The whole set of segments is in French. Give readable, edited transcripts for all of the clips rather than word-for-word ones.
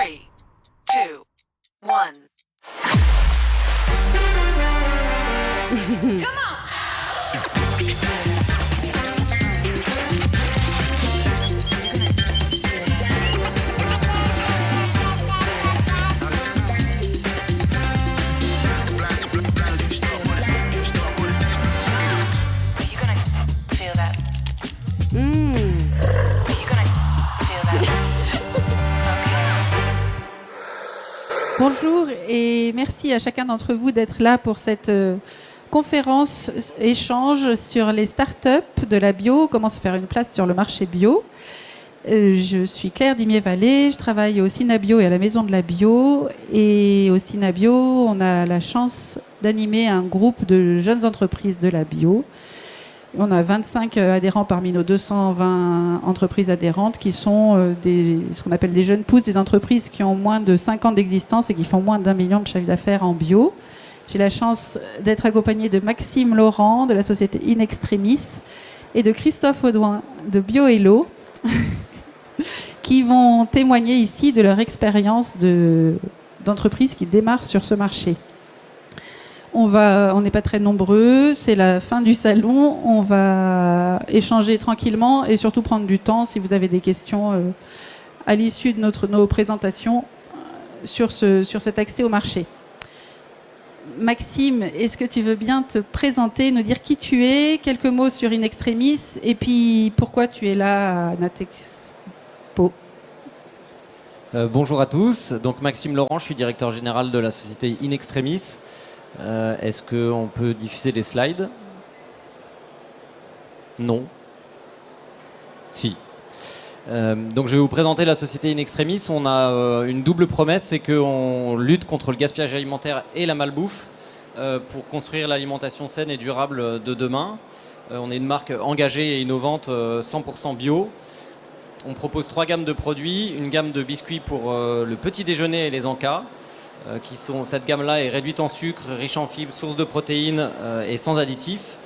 3, 2, 1. Come on! Bonjour et merci à chacun d'entre vous d'être là pour cette conférence échange sur les startups de la bio, comment se faire une place sur le marché bio. Je suis Claire Dimier-Vallée, je travaille au Synabio et à la Maison de la Bio. Et au Synabio, on a la chance d'animer un groupe de jeunes entreprises de la bio. On a 25 adhérents parmi nos 220 entreprises adhérentes qui sont ce qu'on appelle des jeunes pousses, des entreprises qui ont moins de 5 ans d'existence et qui font moins d'1 million de chiffre d'affaires en bio. J'ai la chance d'être accompagnée de Maxime Laurent de la société In Extremis et de Christophe Audouin de BioHello qui vont témoigner ici de leur expérience d'entreprise qui démarre sur ce marché. On n'est pas très nombreux, c'est la fin du salon, on va échanger tranquillement et surtout prendre du temps si vous avez des questions à l'issue de nos présentations sur cet accès au marché. Maxime, est-ce que tu veux bien te présenter, nous dire qui tu es, quelques mots sur In Extremis et puis pourquoi tu es là à Natexpo? Bonjour à tous, donc Maxime Laurent, je suis directeur général de la société In Extremis. Est-ce qu'on peut diffuser les slides? Non. Si. Donc je vais vous présenter la société In Extremis. On a une double promesse, c'est qu'on lutte contre le gaspillage alimentaire et la malbouffe pour construire l'alimentation saine et durable de demain. On est une marque engagée et innovante 100% bio. On propose 3 gammes de produits, une gamme de biscuits pour le petit déjeuner et les encas. Cette gamme-là est réduite en sucre, riche en fibres, source de protéines et sans additifs.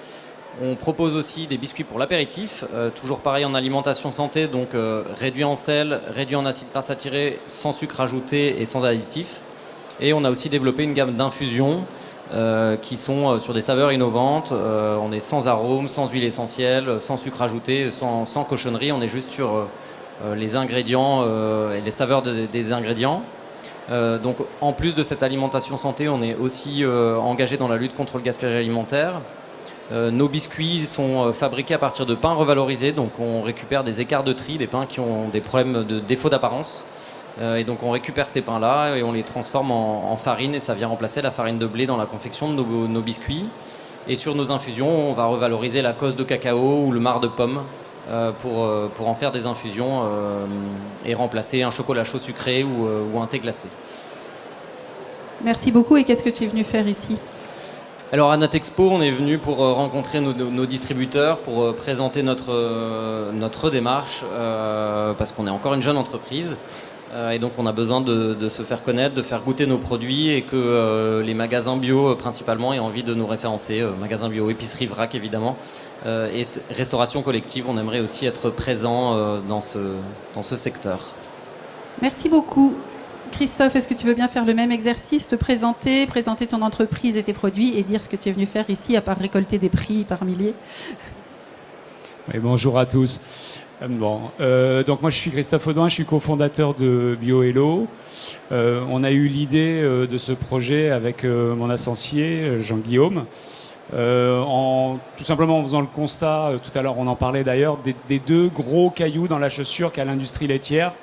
On propose aussi des biscuits pour l'apéritif, toujours pareil en alimentation santé, donc réduit en sel, réduit en acides gras saturés, sans sucre ajouté et sans additifs. Et on a aussi développé une gamme d'infusions qui sont sur des saveurs innovantes. On est sans arômes, sans huile essentielle, sans sucre ajouté, sans cochonnerie. On est juste sur les ingrédients et les saveurs des ingrédients. Donc en plus de cette alimentation santé, on est aussi engagé dans la lutte contre le gaspillage alimentaire. Nos biscuits sont fabriqués à partir de pains revalorisés, donc on récupère des écarts de tri, des pains qui ont des problèmes de défaut d'apparence. Et donc on récupère ces pains-là et on les transforme en farine et ça vient remplacer la farine de blé dans la confection de nos biscuits. Et sur nos infusions, on va revaloriser la cosse de cacao ou le marc de pomme pour en faire des infusions et remplacer un chocolat chaud sucré ou un thé glacé. Merci beaucoup. Et qu'est-ce que tu es venu faire ici? Alors à Natexpo, on est venu pour rencontrer nos distributeurs, pour présenter notre démarche, parce qu'on est encore une jeune entreprise. Et donc on a besoin de se faire connaître, de faire goûter nos produits et que les magasins bio principalement aient envie de nous référencer. Magasins bio, épicerie, vrac évidemment, et restauration collective. On aimerait aussi être présent dans ce secteur. Merci beaucoup. Christophe, est-ce que tu veux bien faire le même exercice, te présenter ton entreprise et tes produits et dire ce que tu es venu faire ici, à part récolter des prix par milliers? Oui, bonjour à tous. Donc moi je suis Christophe Audouin, je suis cofondateur de BioHello. On a eu l'idée de ce projet avec mon associé Jean-Guillaume, tout simplement en faisant le constat, tout à l'heure on en parlait d'ailleurs, des 2 gros cailloux dans la chaussure qu'a l'industrie laitière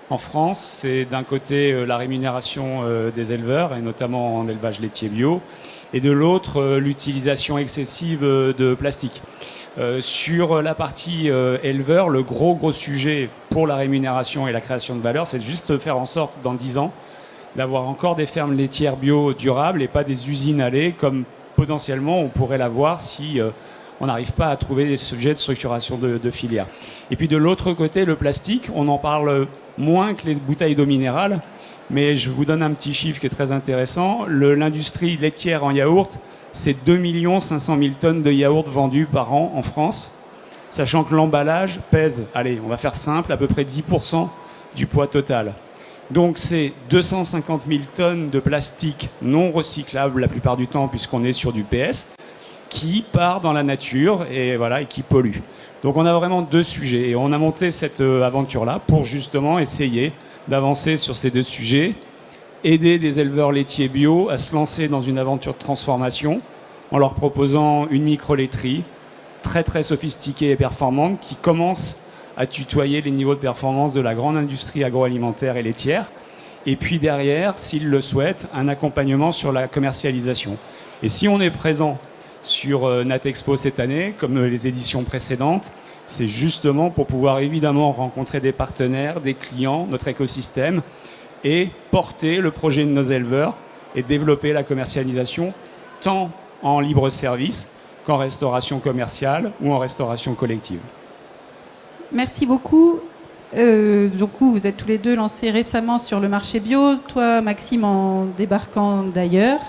en France. C'est d'un côté la rémunération des éleveurs, et notamment en élevage laitier bio, et de l'autre l'utilisation excessive de plastique. Sur la partie éleveur, le gros sujet pour la rémunération et la création de valeur, c'est juste de faire en sorte, dans 10 ans, d'avoir encore des fermes laitières bio durables et pas des usines à lait, comme potentiellement on pourrait l'avoir si on n'arrive pas à trouver des sujets de structuration de filières. Et puis de l'autre côté, le plastique, on en parle moins que les bouteilles d'eau minérale, mais je vous donne un petit chiffre qui est très intéressant. L'industrie laitière en yaourt, c'est 2 500 000 tonnes de yaourt vendus par an en France, sachant que l'emballage pèse, allez, on va faire simple, à peu près 10% du poids total. Donc c'est 250 000 tonnes de plastique non recyclable la plupart du temps puisqu'on est sur du PS qui part dans la nature et, voilà, et qui pollue. Donc on a vraiment deux sujets et on a monté cette aventure-là pour justement essayer d'avancer sur ces deux sujets, aider des éleveurs laitiers bio à se lancer dans une aventure de transformation en leur proposant une micro-laiterie très très sophistiquée et performante qui commence à tutoyer les niveaux de performance de la grande industrie agroalimentaire et laitière. Et puis derrière, s'ils le souhaitent, un accompagnement sur la commercialisation. Et si on est présent sur Natexpo cette année, comme les éditions précédentes, c'est justement pour pouvoir évidemment rencontrer des partenaires, des clients, notre écosystème, et porter le projet de nos éleveurs et développer la commercialisation tant en libre service qu'en restauration commerciale ou en restauration collective. Merci beaucoup. Donc vous êtes tous les deux lancés récemment sur le marché bio. Toi, Maxime, en débarquant d'ailleurs.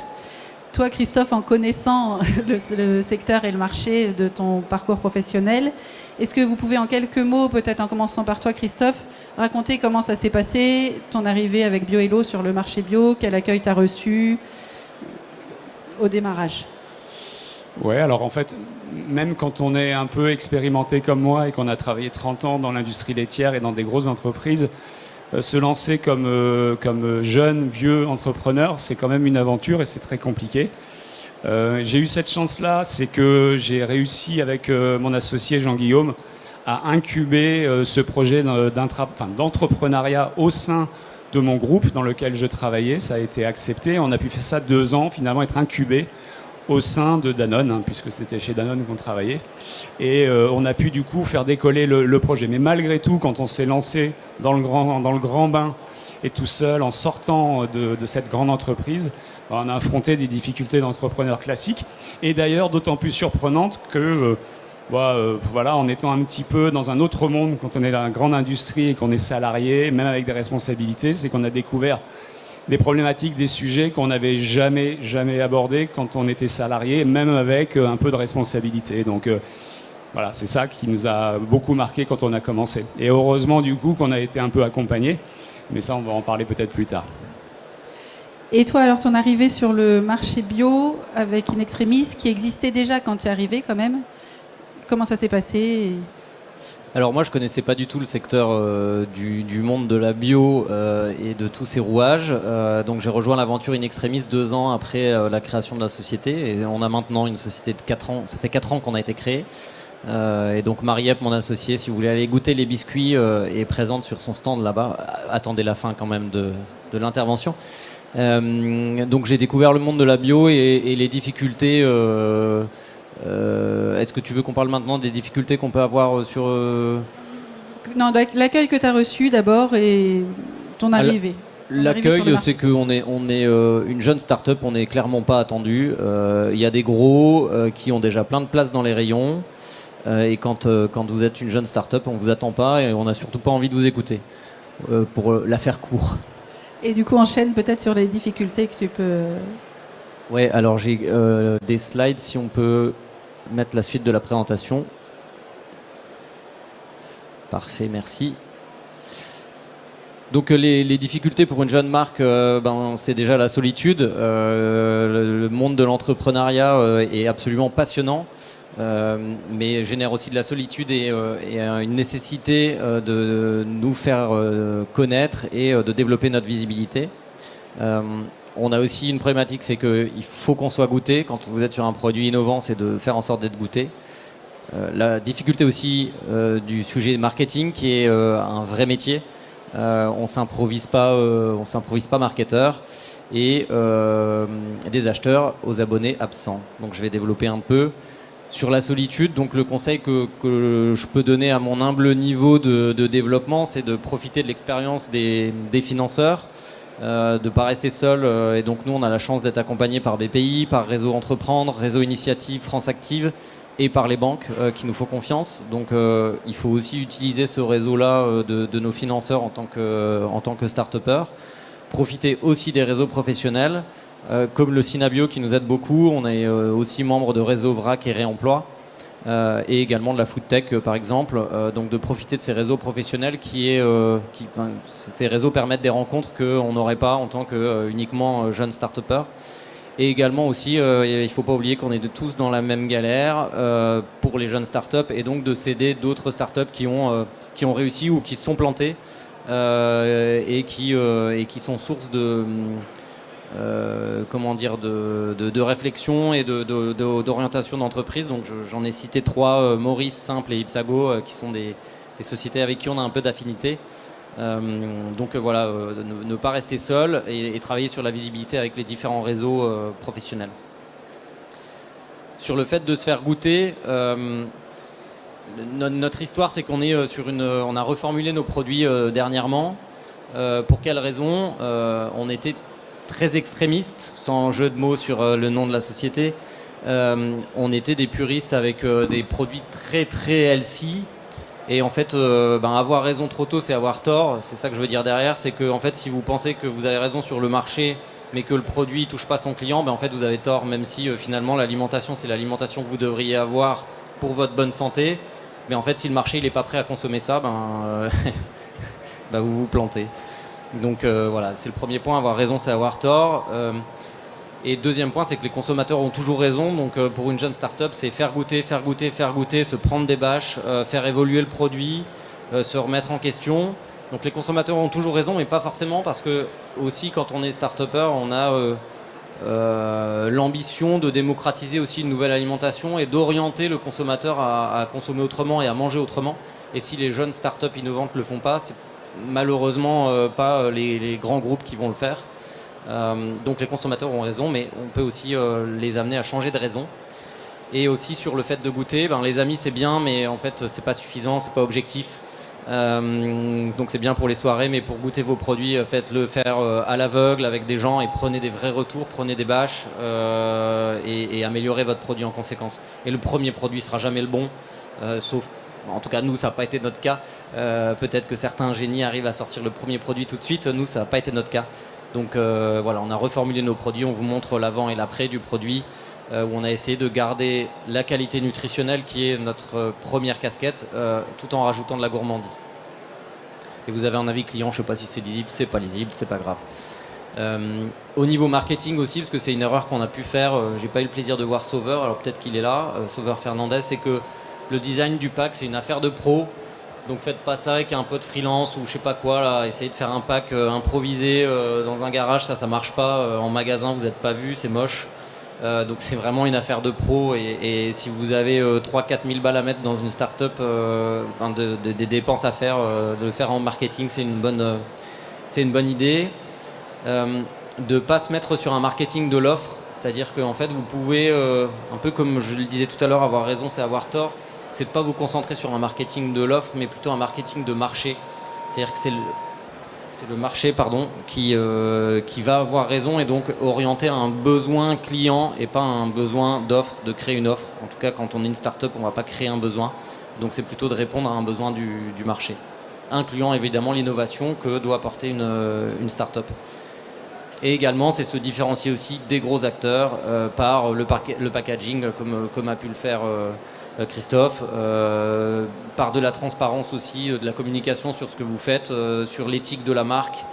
Toi, Christophe, en connaissant le secteur et le marché de ton parcours professionnel. Est-ce que vous pouvez en quelques mots, peut-être en commençant par toi, Christophe, raconter comment ça s'est passé, ton arrivée avec BioHello sur le marché bio, quel accueil tu as reçu au démarrage? Ouais, alors en fait, même quand on est un peu expérimenté comme moi et qu'on a travaillé 30 ans dans l'industrie laitière et dans des grosses entreprises, se lancer comme jeune, vieux entrepreneur, c'est quand même une aventure et c'est très compliqué. J'ai eu cette chance-là, c'est que j'ai réussi avec mon associé Jean-Guillaume à incuber ce projet d'entrepreneuriat au sein de mon groupe dans lequel je travaillais. Ça a été accepté. On a pu faire ça 2 ans, finalement être incubé au sein de Danone, hein, puisque c'était chez Danone qu'on travaillait. Et on a pu du coup faire décoller le projet. Mais malgré tout, quand on s'est lancé dans le grand bain et tout seul, en sortant de cette grande entreprise, on a affronté des difficultés d'entrepreneurs classiques. Et d'ailleurs, d'autant plus surprenantes que, voilà, en étant un petit peu dans un autre monde, quand on est dans la grande industrie et qu'on est salarié, même avec des responsabilités, c'est qu'on a découvert des problématiques, des sujets qu'on n'avait jamais abordés quand on était salarié, même avec un peu de responsabilité. Donc voilà, c'est ça qui nous a beaucoup marqué quand on a commencé. Et heureusement du coup qu'on a été un peu accompagné, mais ça on va en parler peut-être plus tard. Et toi, alors, ton arrivée sur le marché bio avec In Extremis, qui existait déjà quand tu es arrivé quand même, comment ça s'est passé? Alors moi je connaissais pas du tout le secteur du monde de la bio et de tous ses rouages, donc j'ai rejoint l'aventure In Extremis 2 ans après la création de la société et on a maintenant une société de 4 ans, ça fait 4 ans qu'on a été créé et donc Mariette, mon associé, si vous voulez aller goûter les biscuits, est présente sur son stand là-bas. Attendez la fin quand même de l'intervention. Donc j'ai découvert le monde de la bio et les difficultés. Est-ce que tu veux qu'on parle maintenant des difficultés qu'on peut avoir sur... Non, l'accueil que tu as reçu d'abord et ton arrivée. L'accueil, c'est qu'on est une jeune start-up, on n'est clairement pas attendu. Il y a des gros qui ont déjà plein de places dans les rayons. Et quand vous êtes une jeune start-up, on ne vous attend pas et on n'a surtout pas envie de vous écouter, pour la faire court. Et du coup, enchaîne peut-être sur les difficultés que tu peux... Ouais, alors j'ai des slides, si on peut mettre la suite de la présentation. Parfait, merci. Donc les difficultés pour une jeune marque, c'est déjà la solitude. Le monde de l'entrepreneuriat est absolument passionnant, mais génère aussi de la solitude et une nécessité de nous faire connaître et de développer notre visibilité. On a aussi une problématique, c'est qu'il faut qu'on soit goûté. Quand vous êtes sur un produit innovant, c'est de faire en sorte d'être goûté. La difficulté aussi du sujet marketing, qui est un vrai métier. On s'improvise pas marketeur, et des acheteurs aux abonnés absents. Donc je vais développer un peu sur la solitude. Donc le conseil que je peux donner à mon humble niveau de développement, c'est de profiter de l'expérience des financeurs. De ne pas rester seul, et donc nous on a la chance d'être accompagnés par BPI, par Réseau Entreprendre, Réseau Initiative, France Active et par les banques qui nous font confiance. Donc il faut aussi utiliser ce réseau-là de nos financeurs en tant que start-upper. Profiter aussi des réseaux professionnels comme le Synabio qui nous aide beaucoup. On est aussi membre de Réseau VRAC et Réemploi et également de la food tech par exemple, donc de profiter de ces réseaux professionnels ces réseaux permettent des rencontres qu'on n'aurait pas en tant que uniquement jeune start-upper. Et également aussi, il ne faut pas oublier qu'on est tous dans la même galère pour les jeunes startups et donc de s'aider d'autres startups qui ont réussi ou qui se sont plantées et qui sont source de réflexion et d'orientation d'entreprise. Donc j'en ai cité 3, Maurice, Simple et Ipsago, qui sont des sociétés avec qui on a un peu d'affinité. Ne pas rester seul et travailler sur la visibilité avec les différents réseaux professionnels. Sur le fait de se faire goûter, notre histoire, c'est qu'on est on a reformulé nos produits dernièrement. Pour quelles raisons on était très extrémistes, sans jeu de mots sur le nom de la société. On était des puristes avec des produits très très healthy. Et en fait, avoir raison trop tôt, c'est avoir tort. C'est ça que je veux dire derrière. C'est que en fait, si vous pensez que vous avez raison sur le marché, mais que le produit ne touche pas son client, en fait, vous avez tort. Même si finalement, l'alimentation, c'est l'alimentation que vous devriez avoir pour votre bonne santé. Mais en fait, si le marché n'est pas prêt à consommer ça, vous vous plantez. Donc voilà, c'est le premier point. Avoir raison, c'est avoir tort. Et deuxième point, c'est que les consommateurs ont toujours raison. Donc pour une jeune start-up, c'est faire goûter, se prendre des bâches, faire évoluer le produit, se remettre en question. Donc les consommateurs ont toujours raison, mais pas forcément, parce que aussi quand on est start-upper, on a l'ambition de démocratiser aussi une nouvelle alimentation et d'orienter le consommateur à consommer autrement et à manger autrement. Et si les jeunes start-up innovantes ne le font pas, c'est malheureusement pas les grands groupes qui vont le faire. Donc les consommateurs ont raison, mais on peut aussi les amener à changer de raison. Et aussi sur le fait de goûter, les amis c'est bien, mais en fait c'est pas suffisant, c'est pas objectif. Donc c'est bien pour les soirées, mais pour goûter vos produits, faites-le faire à l'aveugle avec des gens et prenez des vrais retours, prenez des bâches et améliorez votre produit en conséquence. Et le premier produit sera jamais le bon, sauf, en tout cas nous ça n'a pas été notre cas. Peut-être que certains génies arrivent à sortir le premier produit tout de suite, nous ça n'a pas été notre cas. Donc voilà, on a reformulé nos produits, on vous montre l'avant et l'après du produit, où on a essayé de garder la qualité nutritionnelle qui est notre première casquette, tout en rajoutant de la gourmandise. Et vous avez un avis client, je ne sais pas si c'est lisible, c'est pas lisible, c'est pas grave. Au niveau marketing aussi, parce que c'est une erreur qu'on a pu faire, j'ai pas eu le plaisir de voir Sauveur, alors peut-être qu'il est là, Sauveur Fernandez, c'est que le design du pack c'est une affaire de pro. Donc faites pas ça avec un pote freelance ou je sais pas quoi là, essayez de faire un pack improvisé dans un garage, ça marche pas, en magasin vous n'êtes pas vu, c'est moche. Donc c'est vraiment une affaire de pro et si vous avez 3-4 000 balles à mettre dans une start-up, des dépenses à faire, de le faire en marketing, c'est une bonne idée. De pas se mettre sur un marketing de l'offre, c'est-à-dire que en fait vous pouvez, un peu comme je le disais tout à l'heure, avoir raison c'est avoir tort. C'est de ne pas vous concentrer sur un marketing de l'offre, mais plutôt un marketing de marché. C'est-à-dire que c'est le marché qui va avoir raison et donc orienter à un besoin client et pas un besoin d'offre, de créer une offre. En tout cas, quand on est une start-up, on ne va pas créer un besoin. Donc c'est plutôt de répondre à un besoin du marché, incluant évidemment l'innovation que doit apporter une start-up. Et également, c'est se différencier aussi des gros acteurs par le packaging, comme a pu le faire Christophe, par de la transparence aussi, de la communication sur ce que vous faites, sur l'éthique de la marque,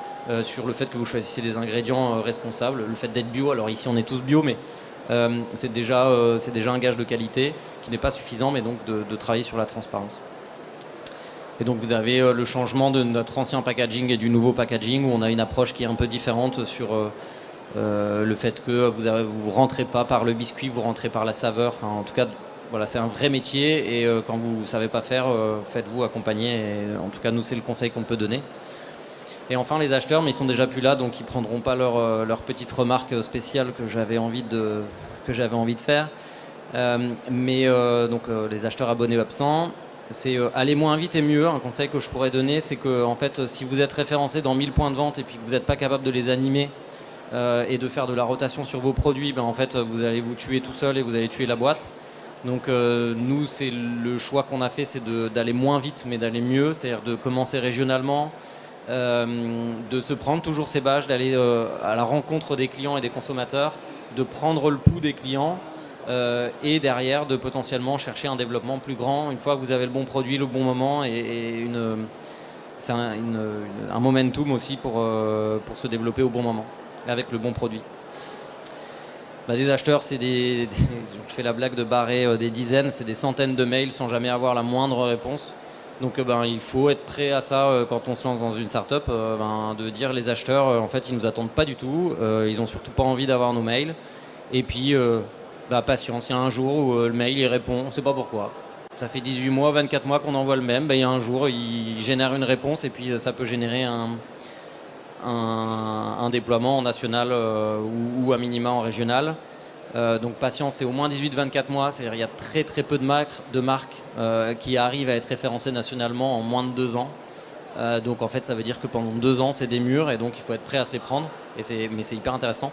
sur le fait que vous choisissez des ingrédients responsables, le fait d'être bio. Alors ici on est tous bio, mais c'est déjà un gage de qualité qui n'est pas suffisant, mais donc de travailler sur la transparence. Et donc vous avez le changement de notre ancien packaging et du nouveau packaging où on a une approche qui est un peu différente sur le fait que vous rentrez pas par le biscuit, vous rentrez par la saveur. Enfin, en tout cas, voilà, c'est un vrai métier et quand vous ne savez pas faire, faites-vous accompagner. Et, en tout cas, nous, c'est le conseil qu'on peut donner. Et enfin, les acheteurs, mais ils sont déjà plus là, donc ils ne prendront pas leur petite remarque spéciale que j'avais envie de faire. Les acheteurs abonnés ou absents, c'est aller moins vite et mieux. Un conseil que je pourrais donner, c'est que en fait, si vous êtes référencé dans 1000 points de vente et puis que vous n'êtes pas capable de les animer et de faire de la rotation sur vos produits, en fait, vous allez vous tuer tout seul et vous allez tuer la boîte. Donc nous, c'est le choix qu'on a fait, c'est d'aller moins vite mais d'aller mieux, c'est-à-dire de commencer régionalement, de se prendre toujours ces bâches, d'aller à la rencontre des clients et des consommateurs, de prendre le pouls des clients et derrière de potentiellement chercher un développement plus grand une fois que vous avez le bon produit, le bon moment et c'est un momentum aussi pour se développer au bon moment avec le bon produit. Des acheteurs, je fais la blague de barrer des dizaines, c'est des centaines de mails sans jamais avoir la moindre réponse. Donc il faut être prêt à ça quand on se lance dans une startup, de dire les acheteurs, en fait, ils nous attendent pas du tout, ils ont surtout pas envie d'avoir nos mails. Et puis, patience, il y a un jour où le mail il répond, on sait pas pourquoi. Ça fait 18 mois, 24 mois qu'on envoie le même, il y a un jour, il génère une réponse et puis ça peut générer un déploiement en national ou à minima en régional. Donc patience, c'est au moins 18-24 mois, c'est-à-dire il y a très très peu de marques qui arrivent à être référencées nationalement en moins de 2 ans. Donc en fait ça veut dire que pendant 2 ans c'est des murs et donc il faut être prêt à se les prendre, mais c'est hyper intéressant.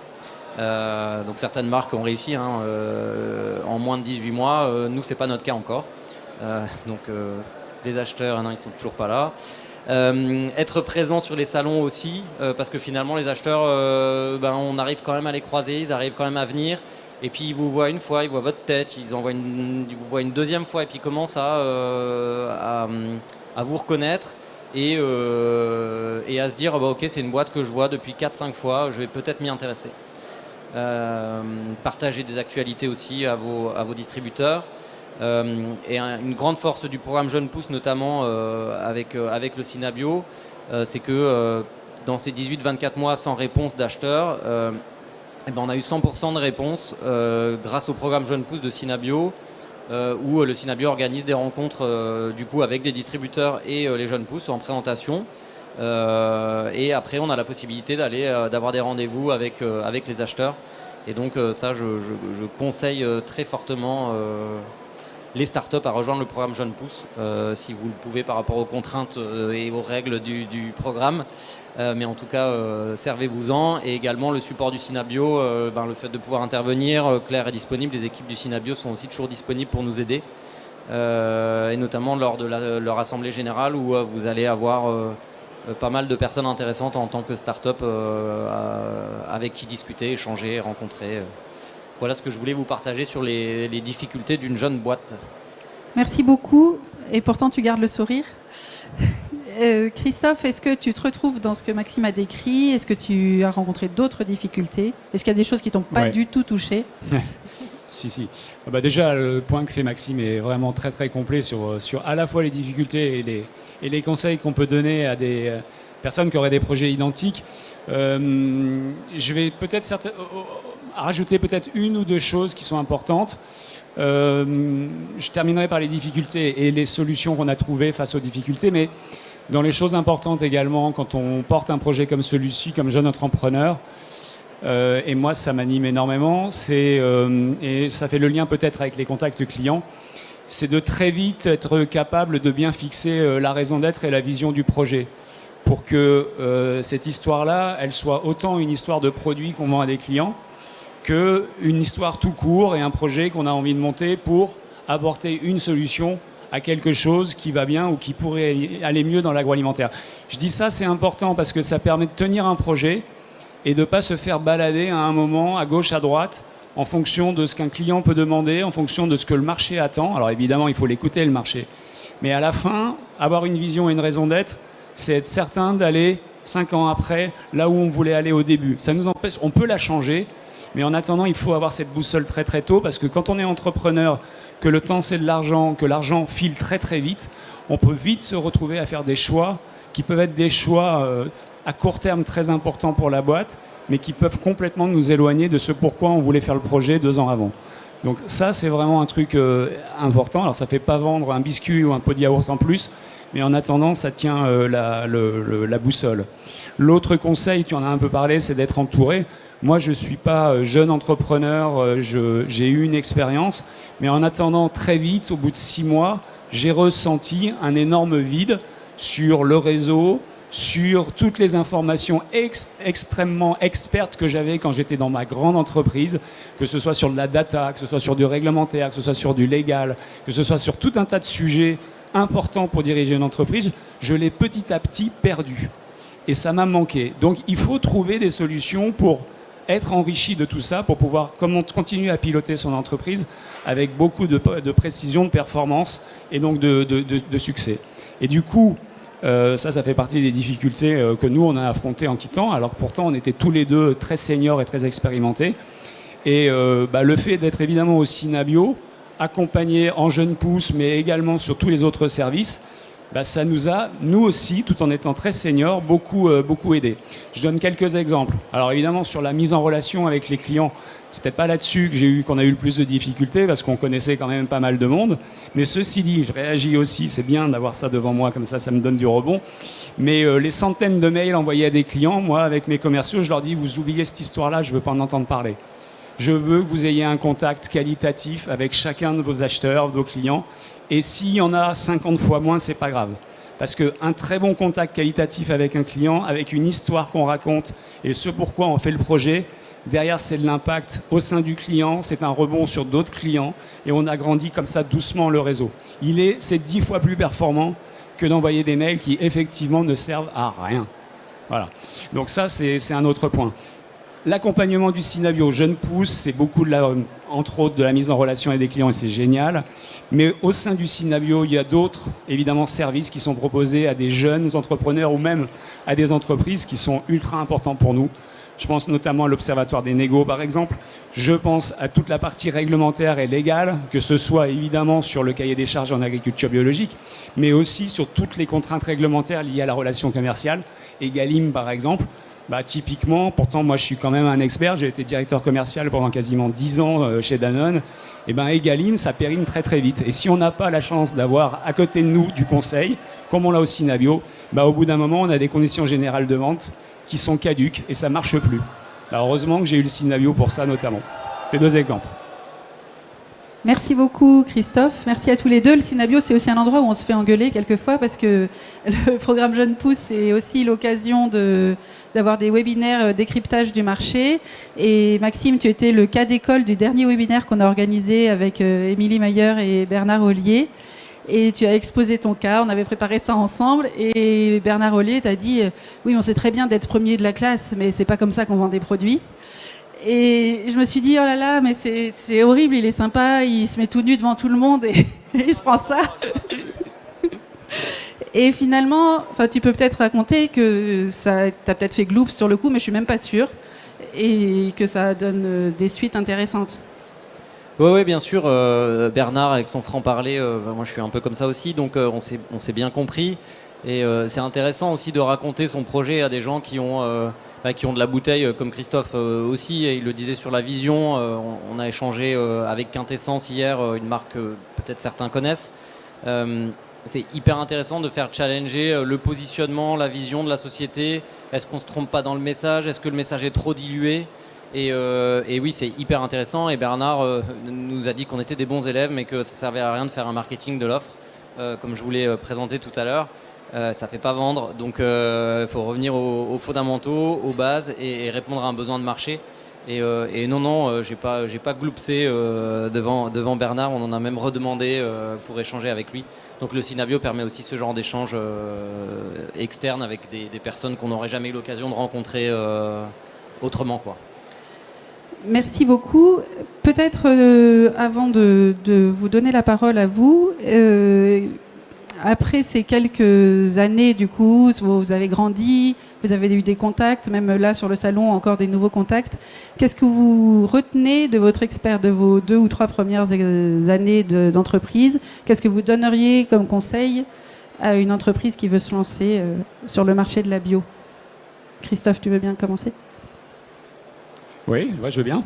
Donc certaines marques ont réussi en moins de 18 mois, nous c'est pas notre cas encore. Donc les acheteurs, non, ils sont toujours pas là. Être présent sur les salons aussi, parce que finalement les acheteurs, on arrive quand même à les croiser, ils arrivent quand même à venir, et puis ils vous voient une fois, ils voient votre tête, ils vous voient une deuxième fois, et puis ils commencent à vous reconnaître et à se dire ok, c'est une boîte que je vois depuis 4-5 fois, je vais peut-être m'y intéresser. Partager des actualités aussi à vos distributeurs. Et une grande force du programme Jeunes Pousses, notamment avec le Synabio, c'est que dans ces 18-24 mois sans réponse d'acheteurs, on a eu 100% de réponses grâce au programme Jeunes Pousses de Synabio, où le Synabio organise des rencontres du coup avec des distributeurs et les Jeunes Pousses en présentation. Et après, on a la possibilité d'avoir des rendez-vous avec les acheteurs. Et donc ça, je conseille très fortement les startups à rejoindre le programme Jeunes Pousses, si vous le pouvez par rapport aux contraintes et aux règles du programme. Mais en tout cas, servez-vous-en. Et également le support du Synabio, le fait de pouvoir intervenir, Claire est disponible, les équipes du Synabio sont aussi toujours disponibles pour nous aider. Et notamment lors de leur assemblée générale où vous allez avoir pas mal de personnes intéressantes en tant que start-up avec qui discuter, échanger, rencontrer. Voilà ce que je voulais vous partager sur les difficultés d'une jeune boîte. Merci beaucoup. Et pourtant, tu gardes le sourire. Christophe, est-ce que tu te retrouves dans ce que Maxime a décrit? Est-ce que tu as rencontré d'autres difficultés? Est-ce qu'il y a des choses qui t'ont pas du tout touché? Si. Déjà, le point que fait Maxime est vraiment très très complet sur à la fois les difficultés et les conseils qu'on peut donner à des personnes qui auraient des projets identiques. Je vais peut-être rajouter une ou deux choses qui sont importantes. Je terminerai par les difficultés et les solutions qu'on a trouvées face aux difficultés, mais dans les choses importantes également, quand on porte un projet comme celui-ci, comme jeune entrepreneur, et moi ça m'anime énormément, et ça fait le lien peut-être avec les contacts clients, c'est de très vite être capable de bien fixer la raison d'être et la vision du projet, pour que cette histoire-là, elle soit autant une histoire de produit qu'on vend à des clients, qu'une histoire tout court et un projet qu'on a envie de monter pour apporter une solution à quelque chose qui va bien ou qui pourrait aller mieux dans l'agroalimentaire. Je dis ça, c'est important parce que ça permet de tenir un projet et de ne pas se faire balader à un moment à gauche, à droite, en fonction de ce qu'un client peut demander, en fonction de ce que le marché attend. Alors évidemment, il faut l'écouter, le marché. Mais à la fin, avoir une vision et une raison d'être, c'est être certain d'aller 5 ans après, là où on voulait aller au début. Ça nous empêche, on peut la changer, mais en attendant, il faut avoir cette boussole très très tôt, parce que quand on est entrepreneur, que le temps c'est de l'argent, que l'argent file très très vite, on peut vite se retrouver à faire des choix qui peuvent être des choix à court terme très importants pour la boîte, mais qui peuvent complètement nous éloigner de ce pourquoi on voulait faire le projet 2 ans avant. Donc ça, c'est vraiment un truc important. Alors ça ne fait pas vendre un biscuit ou un pot de yaourt en plus, mais en attendant, ça tient la boussole. L'autre conseil, tu en as un peu parlé, c'est d'être entouré. Moi, je ne suis pas jeune entrepreneur, j'ai eu une expérience, mais en attendant, très vite, au bout de 6 mois, j'ai ressenti un énorme vide sur le réseau, sur toutes les informations extrêmement expertes que j'avais quand j'étais dans ma grande entreprise, que ce soit sur de la data, que ce soit sur du réglementaire, que ce soit sur du légal, que ce soit sur tout un tas de sujets importants pour diriger une entreprise, je l'ai petit à petit perdu. Et ça m'a manqué. Donc il faut trouver des solutions pour être enrichi de tout ça pour pouvoir continuer à piloter son entreprise avec beaucoup de précision, de performance et donc de succès. Et du coup, ça fait partie des difficultés que nous, on a affrontées en quittant, alors que pourtant, on était tous les deux très seniors et très expérimentés. Et le fait d'être évidemment au Synabio, accompagné en jeunes pousses, mais également sur tous les autres services, ça nous a, nous aussi, tout en étant très seniors, beaucoup aidé. Je donne quelques exemples. Alors évidemment, sur la mise en relation avec les clients, c'est peut-être pas là-dessus qu'on a eu le plus de difficultés, parce qu'on connaissait quand même pas mal de monde. Mais ceci dit, je réagis aussi, c'est bien d'avoir ça devant moi, comme ça me donne du rebond. Mais les centaines de mails envoyés à des clients, moi, avec mes commerciaux, je leur dis, vous oubliez cette histoire-là, je ne veux pas en entendre parler. Je veux que vous ayez un contact qualitatif avec chacun de vos acheteurs, de vos clients. Et s'il y en a 50 fois moins, c'est pas grave. Parce qu'un très bon contact qualitatif avec un client, avec une histoire qu'on raconte et ce pourquoi on fait le projet, derrière c'est de l'impact au sein du client, c'est un rebond sur d'autres clients et on agrandit comme ça doucement le réseau. C'est 10 fois plus performant que d'envoyer des mails qui effectivement ne servent à rien. Voilà. Donc ça c'est un autre point. L'accompagnement du Synabio Jeune Pousse, c'est beaucoup entre autres de la mise en relation avec des clients et c'est génial. Mais au sein du Synabio, il y a d'autres, évidemment, services qui sont proposés à des jeunes entrepreneurs ou même à des entreprises qui sont ultra importants pour nous. Je pense notamment à l'Observatoire des négos, par exemple. Je pense à toute la partie réglementaire et légale, que ce soit évidemment sur le cahier des charges en agriculture biologique, mais aussi sur toutes les contraintes réglementaires liées à la relation commerciale. Egalim, par exemple. Typiquement, pourtant moi je suis quand même un expert, j'ai été directeur commercial pendant quasiment 10 ans chez Danone, et Egalim ça périme très très vite. Et si on n'a pas la chance d'avoir à côté de nous du conseil, comme on l'a au Synabio, au bout d'un moment on a des conditions générales de vente qui sont caduques et ça ne marche plus. Heureusement que j'ai eu le Synabio pour ça notamment. C'est 2 exemples. Merci beaucoup Christophe, merci à tous les deux. Le Synabio, c'est aussi un endroit où on se fait engueuler quelquefois parce que le programme Jeune Pousse, c'est aussi l'occasion d'avoir des webinaires décryptage du marché. Et Maxime, tu étais le cas d'école du dernier webinaire qu'on a organisé avec Émilie Mayer et Bernard Ollier. Et tu as exposé ton cas, on avait préparé ça ensemble. Et Bernard Ollier t'a dit « Oui, on sait très bien d'être premier de la classe, mais c'est pas comme ça qu'on vend des produits. » Et je me suis dit, oh là là, mais c'est horrible, il est sympa, il se met tout nu devant tout le monde et il se prend ça. Et finalement, tu peux peut-être raconter que ça t'a peut-être fait gloup sur le coup, mais je suis même pas sûre, et que ça donne des suites intéressantes. Oui, bien sûr. Bernard, avec son franc-parler, moi je suis un peu comme ça aussi, donc on s'est bien compris. Et c'est intéressant aussi de raconter son projet à des gens qui ont de la bouteille, comme Christophe aussi, et il le disait sur la vision. On a échangé avec Quintessence hier, une marque que peut-être certains connaissent. C'est hyper intéressant de faire challenger le positionnement, la vision de la société. Est-ce qu'on ne se trompe pas dans le message? Est-ce que le message est trop dilué? Et oui, c'est hyper intéressant. Et Bernard nous a dit qu'on était des bons élèves, mais que ça ne servait à rien de faire un marketing de l'offre, comme je vous l'ai présenté tout à l'heure. Ça fait pas vendre, donc il faut revenir aux fondamentaux, aux bases et répondre à un besoin de marché. Et non, j'ai pas gloupsé devant Bernard. On en a même redemandé pour échanger avec lui. Donc le Synabio permet aussi ce genre d'échange externe avec des personnes qu'on n'aurait jamais eu l'occasion de rencontrer autrement, quoi. Merci beaucoup. Peut-être avant de vous donner la parole à vous. Après ces quelques années, du coup, vous avez grandi, vous avez eu des contacts, même là sur le salon, encore des nouveaux contacts. Qu'est-ce que vous retenez de votre expert, de vos 2 ou 3 premières années d'entreprise? Qu'est-ce que vous donneriez comme conseil à une entreprise qui veut se lancer sur le marché de la bio? Christophe, tu veux bien commencer? Oui, je veux bien.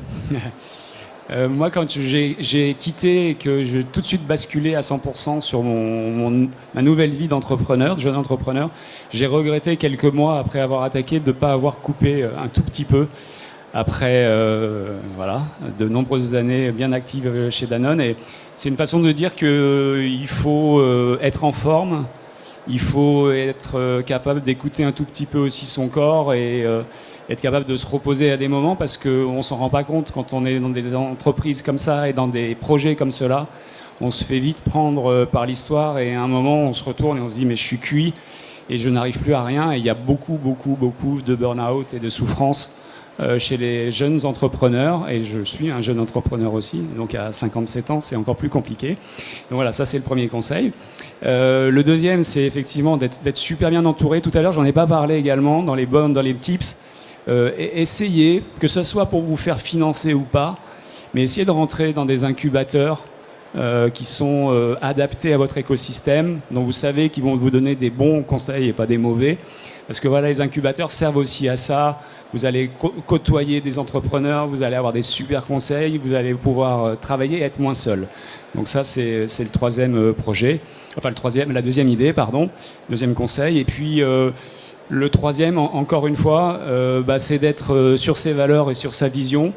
Moi, quand j'ai quitté et que j'ai tout de suite basculé à 100% sur ma nouvelle vie d'entrepreneur, de jeune entrepreneur, j'ai regretté quelques mois après avoir attaqué de ne pas avoir coupé un tout petit peu après de nombreuses années bien actives chez Danone. Et c'est une façon de dire qu'il faut être en forme, il faut être capable d'écouter un tout petit peu aussi son corps et être capable de se reposer à des moments parce qu'on ne s'en rend pas compte quand on est dans des entreprises comme ça et dans des projets comme cela. On se fait vite prendre par l'histoire et à un moment on se retourne et on se dit mais je suis cuit et je n'arrive plus à rien. Et il y a beaucoup de burn-out et de souffrance chez les jeunes entrepreneurs, et je suis un jeune entrepreneur aussi, donc à 57 ans, c'est encore plus compliqué. Donc voilà, ça c'est le premier conseil. Le deuxième, c'est effectivement d'être super bien entouré. Tout à l'heure, j'en ai pas parlé également dans les tips. Essayez, que ce soit pour vous faire financer ou pas, mais essayez de rentrer dans des incubateurs qui sont adaptés à votre écosystème, dont vous savez qu'ils vont vous donner des bons conseils et pas des mauvais. Parce que voilà, les incubateurs servent aussi à ça. Vous allez côtoyer des entrepreneurs, vous allez avoir des super conseils, vous allez pouvoir travailler et être moins seul. Donc ça, c'est le troisième projet. Enfin, la deuxième idée, pardon. Deuxième conseil. Et puis, le troisième, encore une fois, c'est d'être sur ses valeurs et sur sa vision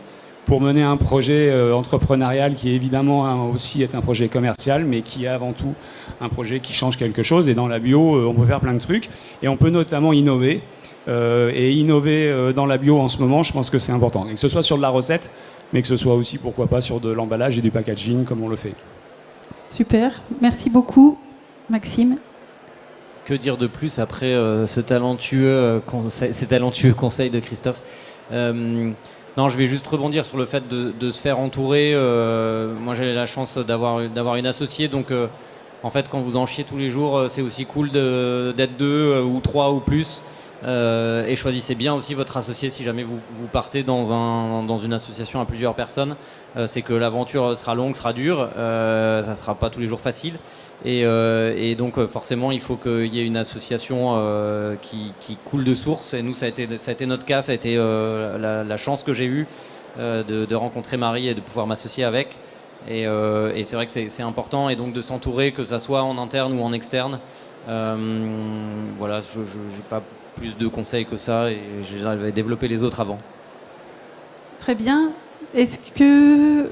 pour mener un projet entrepreneurial qui évidemment aussi est un projet commercial, mais qui est avant tout un projet qui change quelque chose. Et dans la bio, on peut faire plein de trucs. Et on peut notamment innover. Et innover dans la bio en ce moment, je pense que c'est important. Et que ce soit sur de la recette, mais que ce soit aussi, pourquoi pas, sur de l'emballage et du packaging, comme on le fait. Super. Merci beaucoup, Maxime. Que dire de plus après ces talentueux conseils de Christophe. Non, je vais juste rebondir sur le fait de se faire entourer. Moi, j'ai la chance d'avoir une associée, donc en fait, quand vous en chiez tous les jours, c'est aussi cool d'être 2 ou 3 ou plus. Et choisissez bien aussi votre associé si jamais vous partez dans une association à plusieurs personnes. C'est que l'aventure sera longue, sera dure, ça sera pas tous les jours facile. Et donc forcément, il faut qu'il y ait une association qui coule de source. Et nous, ça a été notre cas, ça a été la chance que j'ai eue de rencontrer Marie et de pouvoir m'associer avec. Et c'est vrai que c'est important, et donc de s'entourer, que ça soit en interne ou en externe. Voilà, je n'ai pas plus de conseils que ça, et j'avais développé les autres avant. Très bien.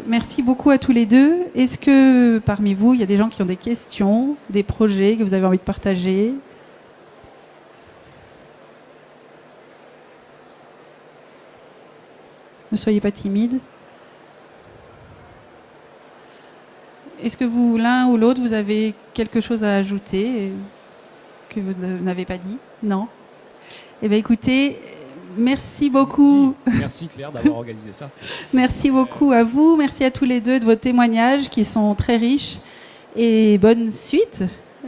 Merci beaucoup à tous les deux. Est-ce que parmi vous, il y a des gens qui ont des questions, des projets que vous avez envie de partager ? Ne soyez pas timide. Est-ce que vous, l'un ou l'autre, vous avez quelque chose à ajouter que vous n'avez pas dit ? Non ? Eh bien, écoutez, merci beaucoup. Merci Claire d'avoir organisé ça. Merci beaucoup à vous. Merci à tous les deux de vos témoignages qui sont très riches. Et bonne suite.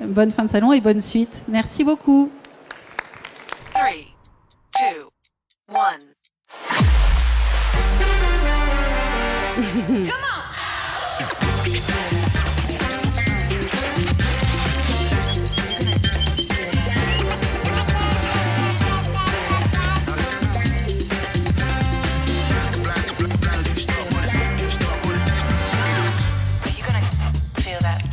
Bonne fin de salon et bonne suite. Merci beaucoup. 3, 2, 1. Come on! Are you gonna feel that?